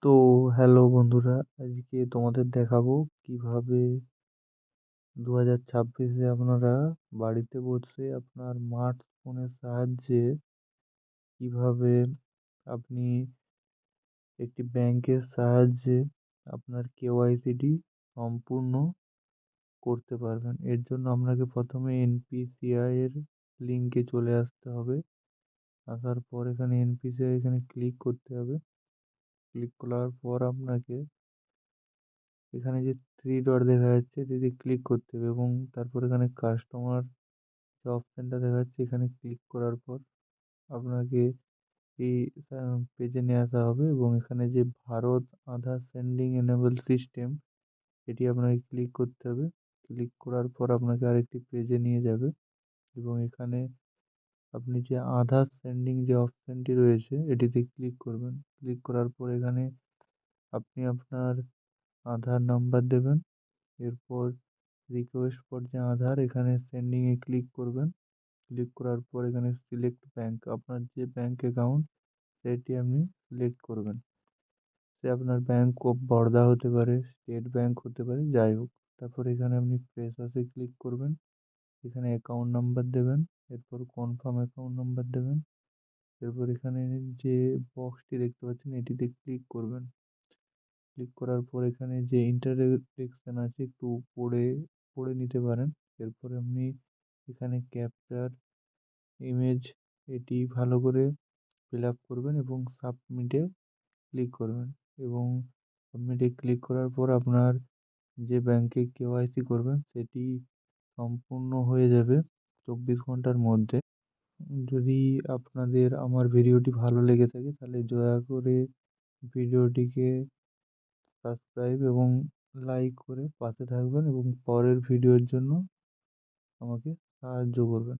তো হ্যালো বন্ধুরা, আজকে তোমাদের দেখাবো কিভাবে 2026-এ আপনারা বাড়িতে বসে আপনার স্মার্টফোনের সাহায্যে কিভাবে আপনি একটি ব্যাংকের সাহায্যে আপনার কেওয়াইসিটি সম্পূর্ণ করতে পারবেন। এর জন্য আপনাকে প্রথমে এনপিসিআই এর লিঙ্কে চলে আসতে হবে। আসার পর এখানে এনপিসিআই এখানে ক্লিক করতে হবে। ক্লিক করার পর আপনাকে এখানে যে থ্রি ডট দেখা যাচ্ছে এটিতে ক্লিক করতে হবে এবং তারপর এখানে কাস্টমার যে অপশানটা দেখা যাচ্ছে এখানে ক্লিক করার পর আপনাকে এই পেজে নিয়ে আসা হবে এবং এখানে যে ভারত আধার সেন্ডিং এনেবল সিস্টেম এটি আপনাকে ক্লিক করতে হবে। ক্লিক করার পর আপনাকে আরেকটি পেজে নিয়ে যাবে এবং এখানে আপনি যে আধার সেন্ডিং যে অপশানটি রয়েছে এটিতে ক্লিক করবেন। ক্লিক করার পর এখানে আপনি আপনার আধার নাম্বার দেবেন। এরপর রিকোয়েস্ট ফর যে আধার এখানে সেন্ডিং এ ক্লিক করবেন। ক্লিক করার পর এখানে সিলেক্ট ব্যাংক, আপনার যে ব্যাংক অ্যাকাউন্ট সেটি আপনি সিলেক্ট করবেন। সে আপনার ব্যাংক অফ বরোদা হতে পারে, স্টেট ব্যাংক হতে পারে, যাই হোক। তারপর এখানে আপনি ফ্রেশাসে ক্লিক করবেন। এখানে অ্যাকাউন্ট নাম্বার দেবেন। এরপর কনফার্ম অ্যাকাউন্ট নাম্বার দেবেন। এরপর এখানে যে বক্সটি দেখতে পাচ্ছেন এটিতে ক্লিক করবেন। ক্লিক করার পর এখানে যে ইন্টারেকশন আছে একটু পড়ে পড়ে নিতে পারেন। এরপরে আপনি এখানে ক্যাপচার ইমেজ এটি ভালো করে ফিল আপ করবেন এবং সাবমিটে ক্লিক করবেন এবং সাবমিটে ক্লিক করার পর আপনার যে ব্যাংকে কেওয়াইসি করবেন সেটি সম্পূর্ণ হয়ে যাবে 24 ঘন্টার মধ্যে। যদি আপনাদের আমার ভিডিওটি ভালো লেগে থাকে তাহলে দয়া করে ভিডিওটিকে সাবস্ক্রাইব এবং লাইক করে পাশে থাকবেন এবং পরের ভিডিওর জন্য আমাকে সাহায্য করবেন।